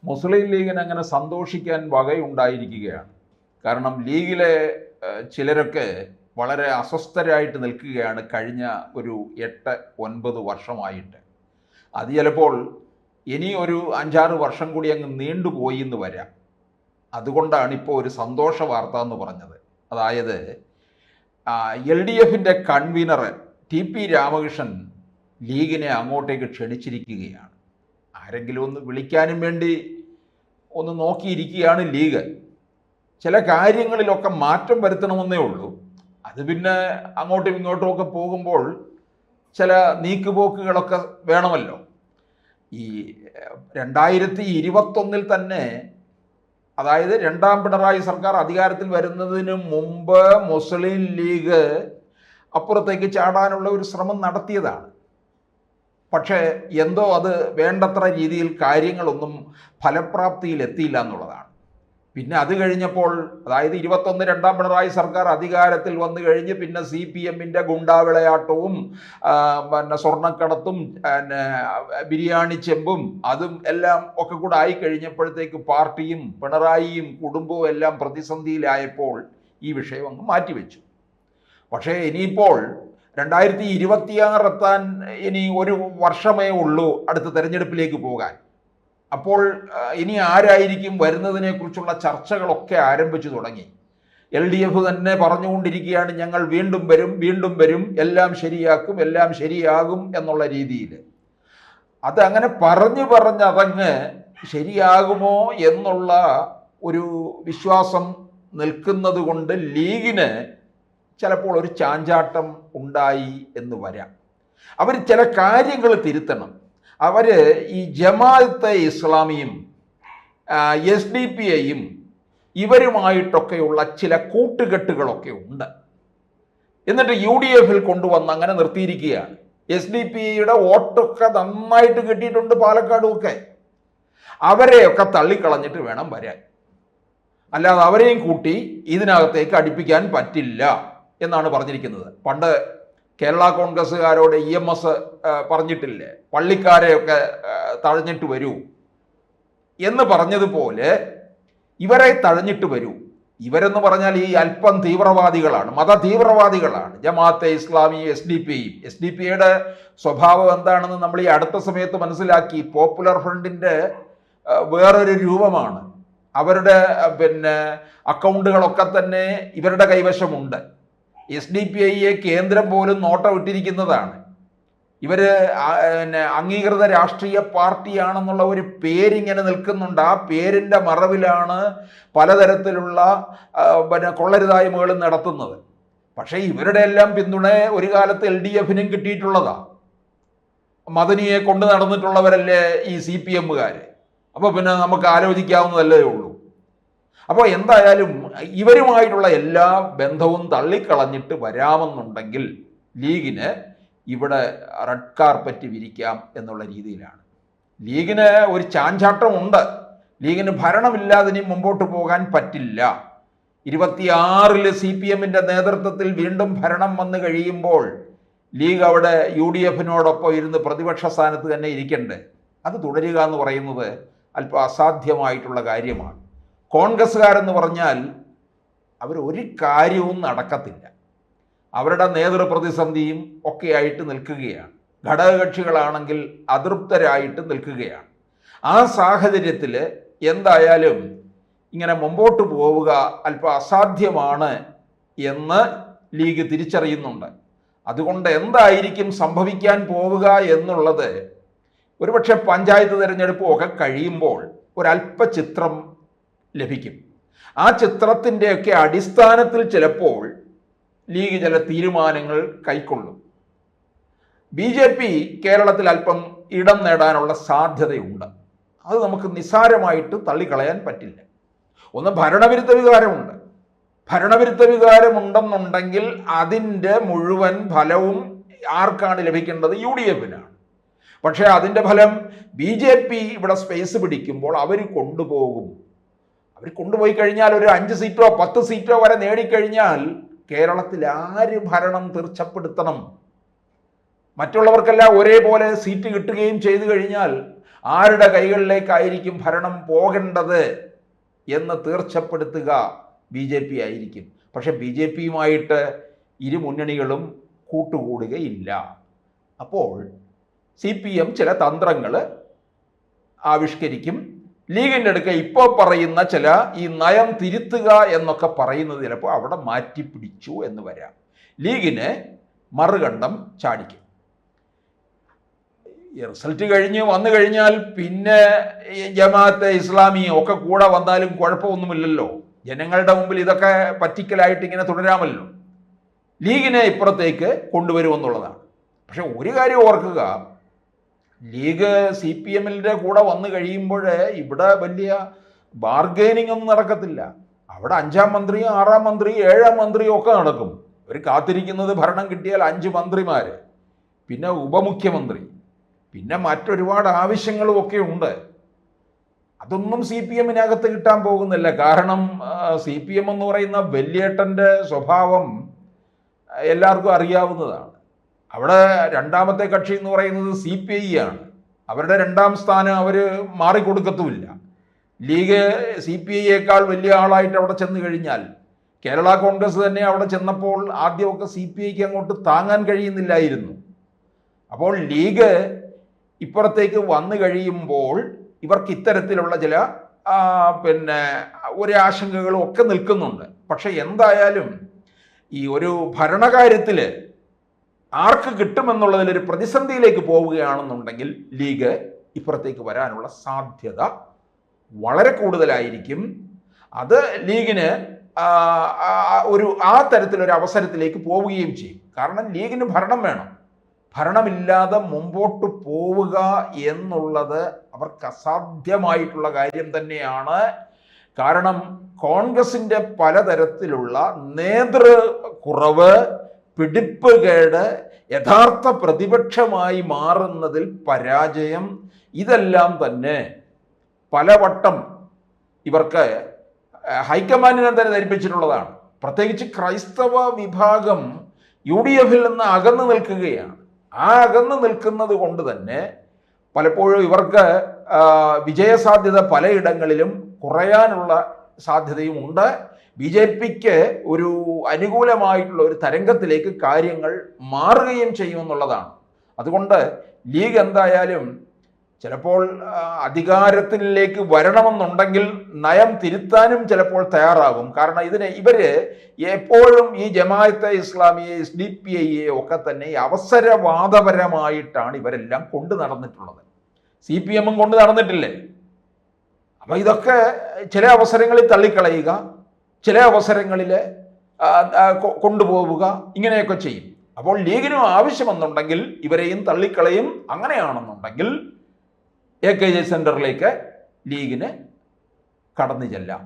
മുസ്ലിം ലീഗിന് അങ്ങനെ സന്തോഷിക്കാൻ വകയുണ്ടായിരിക്കുകയാണ്. കാരണം ലീഗിലെ ചിലരൊക്കെ വളരെ അസ്വസ്ഥരായിട്ട് നിൽക്കുകയാണ് കഴിഞ്ഞ ഒരു 8-9 വർഷമായിട്ട്. അത് ചിലപ്പോൾ ഇനി ഒരു 5-6 വർഷം കൂടി അങ്ങ് നീണ്ടുപോയി എന്ന് വരാം. അതുകൊണ്ടാണ് ഇപ്പോൾ ഒരു സന്തോഷ വാർത്ത എന്ന് പറഞ്ഞത്. അതായത് LDF കൺവീനർ TP രാമകൃഷ്ണൻ ലീഗിനെ അങ്ങോട്ടേക്ക് ക്ഷണിച്ചിരിക്കുകയാണ്. ആരെങ്കിലും ഒന്ന് വിളിക്കാനും വേണ്ടി ഒന്ന് നോക്കിയിരിക്കുകയാണ് ലീഗ്. ചില കാര്യങ്ങളിലൊക്കെ മാറ്റം വരുത്തണമെന്നേ ഉള്ളൂ. അത് പിന്നെ അങ്ങോട്ടും ഇങ്ങോട്ടും ഒക്കെ പോകുമ്പോൾ ചില നീക്കുപോക്കുകളൊക്കെ വേണമല്ലോ. ഈ 2021 തന്നെ, അതായത് രണ്ടാം പിണറായി സർക്കാർ അധികാരത്തിൽ വരുന്നതിന് മുമ്പ് മുസ്ലിം ലീഗ് അപ്പുറത്തേക്ക് ചാടാനുള്ള ഒരു ശ്രമം നടത്തിയതാണ്. പക്ഷേ എന്തോ അത് വേണ്ടത്ര രീതിയിൽ കാര്യങ്ങളൊന്നും ഫലപ്രാപ്തിയിൽ എത്തിയില്ല എന്നുള്ളതാണ്. പിന്നെ അത് കഴിഞ്ഞപ്പോൾ, അതായത് 21 രണ്ടാം പിണറായി സർക്കാർ അധികാരത്തിൽ വന്നു കഴിഞ്ഞ് പിന്നെ CPM ഗുണ്ടാവിളയാട്ടവും പിന്നെ സ്വർണ്ണക്കടത്തും ബിരിയാണി ചെമ്പും അതും എല്ലാം ഒക്കെ കൂടെ ആയി കഴിഞ്ഞപ്പോഴത്തേക്ക് പാർട്ടിയും പിണറായിയും കുടുംബവും എല്ലാം പ്രതിസന്ധിയിലായപ്പോൾ ഈ വിഷയം അങ്ങ് മാറ്റിവെച്ചു. പക്ഷേ ഇനിയിപ്പോൾ 2026 എത്താൻ ഇനി ഒരു വർഷമേ ഉള്ളൂ അടുത്ത തെരഞ്ഞെടുപ്പിലേക്ക് പോകാൻ. അപ്പോൾ ഇനി ആരായിരിക്കും വരുന്നതിനെക്കുറിച്ചുള്ള ചർച്ചകളൊക്കെ ആരംഭിച്ചു തുടങ്ങി. LDF തന്നെ പറഞ്ഞുകൊണ്ടിരിക്കുകയാണ്, ഞങ്ങൾ വീണ്ടും വരും, വീണ്ടും വരും, എല്ലാം ശരിയാക്കും, എല്ലാം ശരിയാകും എന്നുള്ള രീതിയിൽ. അതങ്ങനെ പറഞ്ഞ് ശരിയാകുമോ എന്നുള്ള ഒരു വിശ്വാസം നിൽക്കുന്നത് കൊണ്ട് ലീഗിന് ചിലപ്പോൾ ഒരു ചാഞ്ചാട്ടം ഉണ്ടായി എന്ന് വരാം. അവർ ചില കാര്യങ്ങൾ തിരുത്തണം. അവർ ഈ ജമാഅത്തെ ഇസ്ലാമിയും SDPIയും ഇവരുമായിട്ടൊക്കെയുള്ള ചില കൂട്ടുകെട്ടുകളൊക്കെ ഉണ്ട്. എന്നിട്ട് UDF കൊണ്ടുവന്ന് അങ്ങനെ നിർത്തിയിരിക്കുകയാണ്. SDPIയുടെ വോട്ടൊക്കെ നന്നായിട്ട് കിട്ടിയിട്ടുണ്ട് പാലക്കാടുമൊക്കെ. അവരെയൊക്കെ തള്ളിക്കളഞ്ഞിട്ട് വേണം വരാൻ. അല്ലാതെ അവരെയും കൂട്ടി ഇതിനകത്തേക്ക് അടുപ്പിക്കാൻ പറ്റില്ല എന്നാണ് പറഞ്ഞിരിക്കുന്നത്. പണ്ട് കേരള കോൺഗ്രസ്സുകാരോട് EMS പറഞ്ഞിട്ടില്ലേ, പള്ളിക്കാരെയൊക്കെ തഴഞ്ഞിട്ട് വരൂ എന്ന് പറഞ്ഞതുപോലെ ഇവരെ തഴഞ്ഞിട്ട് വരൂ. ഇവരെന്ന് പറഞ്ഞാൽ ഈ അല്പം തീവ്രവാദികളാണ്, മത തീവ്രവാദികളാണ്. ജമാഅത്തെ ഇസ്ലാമി SDPIയുടെ സ്വഭാവം എന്താണെന്ന് നമ്മൾ ഈ അടുത്ത സമയത്ത് മനസ്സിലാക്കി. പോപ്പുലർ ഫ്രണ്ടിൻ്റെ വേറൊരു രൂപമാണ്. അവരുടെ പിന്നെ അക്കൗണ്ടുകളൊക്കെ തന്നെ ഇവരുടെ കൈവശമുണ്ട്. SDPIയെ കേന്ദ്രം പോലും നോട്ടം ഇട്ടിരിക്കുന്നതാണ്. ഇവർ അംഗീകൃത രാഷ്ട്രീയ പാർട്ടിയാണെന്നുള്ള ഒരു പേരിങ്ങനെ നിൽക്കുന്നുണ്ട്. ആ പേരിൻ്റെ മറവിലാണ് പലതരത്തിലുള്ള പിന്നെ കൊള്ളരുതായ്മകളും നടത്തുന്നത്. പക്ഷേ ഇവരുടെ എല്ലാം പിന്തുണ ഒരു കാലത്ത് LDFനും കിട്ടിയിട്ടുള്ളതാണ്. മദനിയെ കൊണ്ട് നടന്നിട്ടുള്ളവരല്ലേ ഈ CPMകാർ. അപ്പോൾ പിന്നെ നമുക്ക് ആലോചിക്കാവുന്നതല്ലേ ഉള്ളൂ. അപ്പോൾ എന്തായാലും ഇവരുമായിട്ടുള്ള എല്ലാ ബന്ധവും തള്ളിക്കളഞ്ഞിട്ട് വരാമെന്നുണ്ടെങ്കിൽ ലീഗിന് ഇവിടെ റെഡ് കാർപ്പറ്റ് വിരിക്കാം എന്നുള്ള രീതിയിലാണ്. ലീഗിന് ഒരു ചാഞ്ചാട്ടമുണ്ട്. ലീഗിന് ഭരണമില്ലാതെ ഇനി മുമ്പോട്ട് പോകാൻ പറ്റില്ല. 26 CPMന്റെ നേതൃത്വത്തിൽ വീണ്ടും ഭരണം വന്നു കഴിയുമ്പോൾ ലീഗ് അവിടെ UDFനോടൊപ്പം ഇരുന്ന് പ്രതിപക്ഷ സ്ഥാനത്ത് തന്നെ ഇരിക്കണ്ടേ. അത് തുടരുക എന്ന് പറയുന്നത് അല്പം അസാധ്യമായിട്ടുള്ള കാര്യമാണ്. കോൺഗ്രസ്സുകാരെന്ന് പറഞ്ഞാൽ അവർ ഒരു കാര്യവും നടക്കത്തില്ല. അവരുടെ നേതൃപ്രതിസന്ധിയും ഒക്കെ ആയിട്ട് നിൽക്കുകയാണ്. ഘടകകക്ഷികളാണെങ്കിൽ അതൃപ്തരായിട്ട് നിൽക്കുകയാണ്. ആ സാഹചര്യത്തിൽ എന്തായാലും ഇങ്ങനെ മുമ്പോട്ട് പോവുക അല്പം അസാധ്യമാണ് എന്ന് ലീഗ് തിരിച്ചറിയുന്നുണ്ട്. അതുകൊണ്ട് എന്തായിരിക്കും സംഭവിക്കാൻ പോവുക എന്നുള്ളത് ഒരുപക്ഷെ പഞ്ചായത്ത് തിരഞ്ഞെടുപ്പും ഒക്കെ കഴിയുമ്പോൾ ഒരല്പ ചിത്രം ലഭിക്കും. ആ ചിത്രത്തിൻ്റെയൊക്കെ അടിസ്ഥാനത്തിൽ ചിലപ്പോൾ ലീഗ് ചില തീരുമാനങ്ങൾ കൈക്കൊള്ളും. BJP കേരളത്തിൽ അല്പം ഇടം നേടാനുള്ള സാധ്യതയുണ്ട്. അത് നമുക്ക് നിസ്സാരമായിട്ട് തള്ളിക്കളയാൻ പറ്റില്ല. ഒന്ന്, ഭരണവിരുദ്ധ വികാരമുണ്ട്. ഭരണവിരുദ്ധ വികാരമുണ്ടെന്നുണ്ടെങ്കിൽ അതിൻ്റെ മുഴുവൻ ഫലവും ആർക്കാണ് ലഭിക്കേണ്ടത്? UDFനാണ്. പക്ഷേ അതിൻ്റെ ഫലം BJP ഇവിടെ സ്പേസ് പിടിക്കുമ്പോൾ അവർ കൊണ്ടുപോകും. അവർ കൊണ്ടുപോയി കഴിഞ്ഞാൽ ഒരു 5 സീറ്റോ 10 സീറ്റോ വരെ നേടിക്കഴിഞ്ഞാൽ കേരളത്തിൽ ആര് ഭരണം തീർച്ചപ്പെടുത്തണം? മറ്റുള്ളവർക്കെല്ലാം ഒരേപോലെ സീറ്റ് കിട്ടുകയും ചെയ്തു കഴിഞ്ഞാൽ ആരുടെ കൈകളിലേക്കായിരിക്കും ഭരണം പോകേണ്ടത് എന്ന് തീർച്ചപ്പെടുത്തുക BJP ആയിരിക്കും. പക്ഷെ BJPയുമായിട്ട് ഇരു മുന്നണികളും കൂട്ടുകൂടുകയില്ല. അപ്പോൾ CPM ചില തന്ത്രങ്ങൾ ആവിഷ്കരിക്കും. ലീഗിൻ്റെ അടുക്ക ഇപ്പോൾ പറയുന്ന ചില ഈ നയം തിരുത്തുക എന്നൊക്കെ പറയുന്നത് ചിലപ്പോൾ അവിടെ മാറ്റിപ്പിടിച്ചു എന്ന് വരാം. ലീഗിന് മറുകണ്ഠം ചാടിക്കും. റിസൾട്ട് വന്നു കഴിഞ്ഞാൽ പിന്നെ ജമാഅത്തെ ഇസ്ലാമി ഒക്കെ കൂടെ വന്നാലും കുഴപ്പമൊന്നുമില്ലല്ലോ. ജനങ്ങളുടെ മുമ്പിൽ ഇതൊക്കെ പറ്റിക്കലായിട്ട് ഇങ്ങനെ തുടരാമല്ലോ. ലീഗിനെ ഇപ്പുറത്തേക്ക് കൊണ്ടുവരുമെന്നുള്ളതാണ്. പക്ഷെ ഒരു കാര്യം ഓർക്കുക, ലീഗ് CPMന്റെ കൂടെ വന്നു കഴിയുമ്പോൾ ഇവിടെ വലിയ ബാർഗൈനിങ് ഒന്നും നടക്കത്തില്ല. അവിടെ 5-ാം മന്ത്രിയും 6-ാം മന്ത്രിയും 7-ാം മന്ത്രിയും ഒക്കെ നടക്കും. ഒരു കാത്തിരിക്കുന്നത് ഭരണം കിട്ടിയാൽ 5 മന്ത്രിമാർ, പിന്നെ ഉപമുഖ്യമന്ത്രി, പിന്നെ മറ്റൊരുപാട് ആവശ്യങ്ങളും ഒക്കെ ഉണ്ട്. അതൊന്നും CPMനകത്ത് കിട്ടാൻ പോകുന്നില്ല. കാരണം CPM എന്ന് പറയുന്ന വലിയേട്ടൻ്റെ സ്വഭാവം എല്ലാവർക്കും അറിയാവുന്നതാണ്. അവിടെ രണ്ടാമത്തെ കക്ഷി എന്ന് പറയുന്നത് CPI ആണ്. അവരുടെ 2-ാം സ്ഥാനം അവർ മാറിക്കൊടുക്കത്തുമില്ല. ലീഗ് CPIയേക്കാൾ വലിയ ആളായിട്ട് അവിടെ ചെന്ന് കഴിഞ്ഞാൽ, കേരള കോൺഗ്രസ് തന്നെ അവിടെ ചെന്നപ്പോൾ ആദ്യമൊക്കെ CPIക്ക് അങ്ങോട്ട് താങ്ങാൻ കഴിയുന്നില്ലായിരുന്നു. അപ്പോൾ ലീഗ് ഇപ്പുറത്തേക്ക് വന്നു കഴിയുമ്പോൾ ഇവർക്ക് ഇത്തരത്തിലുള്ള ചില ഒരു ആശങ്കകളും ഒക്കെ നിൽക്കുന്നുണ്ട്. പക്ഷെ എന്തായാലും ഈ ഒരു ഭരണകാര്യത്തിൽ ആർക്ക് കിട്ടുമെന്നുള്ളതിലൊരു പ്രതിസന്ധിയിലേക്ക് പോവുകയാണെന്നുണ്ടെങ്കിൽ ലീഗ് ഇപ്പുറത്തേക്ക് വരാനുള്ള സാധ്യത വളരെ കൂടുതലായിരിക്കും. അത് ലീഗിന് ആ തരത്തിലൊരു അവസരത്തിലേക്ക് പോവുകയും ചെയ്യും. കാരണം ലീഗിന് ഭരണം വേണം. ഭരണമില്ലാതെ മുമ്പോട്ട് പോവുക എന്നുള്ളത് അവർക്ക് അസാധ്യമായിട്ടുള്ള കാര്യം തന്നെയാണ്. കാരണം കോൺഗ്രസിൻ്റെ പലതരത്തിലുള്ള നേതൃകുറവ്, പിടിപ്പുകേട്, യഥാർത്ഥ പ്രതിപക്ഷമായി മാറുന്നതിൽ പരാജയം, ഇതെല്ലാം തന്നെ പലവട്ടം ഇവർക്ക് ഹൈക്കമാൻഡിനെ തന്നെ ധരിപ്പിച്ചിട്ടുള്ളതാണ്. പ്രത്യേകിച്ച് ക്രൈസ്തവ വിഭാഗം UDFിൽ നിന്ന് അകന്നു നിൽക്കുകയാണ്. ആ അകന്നു നിൽക്കുന്നത് കൊണ്ട് തന്നെ പലപ്പോഴും ഇവർക്ക് വിജയസാധ്യത പലയിടങ്ങളിലും കുറയാനുള്ള സാധ്യതയും ഉണ്ട്. BJPക്ക് ഒരു അനുകൂലമായിട്ടുള്ള ഒരു തരംഗത്തിലേക്ക് കാര്യങ്ങൾ മാറുകയും ചെയ്യുമെന്നുള്ളതാണ്. അതുകൊണ്ട് ലീഗ് എന്തായാലും ചിലപ്പോൾ അധികാരത്തിലേക്ക് വരണമെന്നുണ്ടെങ്കിൽ നയം തിരുത്താനും ചിലപ്പോൾ തയ്യാറാകും. കാരണം ഇവര് എപ്പോഴും ഈ ജമാഅത്തെ ഇസ്ലാമിയെ, SDPIയെ ഒക്കെ തന്നെ അവസരവാദപരമായിട്ടാണ് ഇവരെല്ലാം കൊണ്ടു നടന്നിട്ടുള്ളത്. CPMും കൊണ്ട് നടന്നിട്ടില്ലേ? അപ്പം ഇതൊക്കെ ചില അവസരങ്ങളിൽ തള്ളിക്കളയുക, ചില അവസരങ്ങളിൽ കൊണ്ടുപോവുക, ഇങ്ങനെയൊക്കെ ചെയ്യും. അപ്പോൾ ലീഗിനും ആവശ്യമെന്നുണ്ടെങ്കിൽ ഇവരെയും തള്ളിക്കളയും. അങ്ങനെയാണെന്നുണ്ടെങ്കിൽ AKJ സെൻറ്ററിലേക്ക് ലീഗിന് കടന്നു ചെല്ലാം.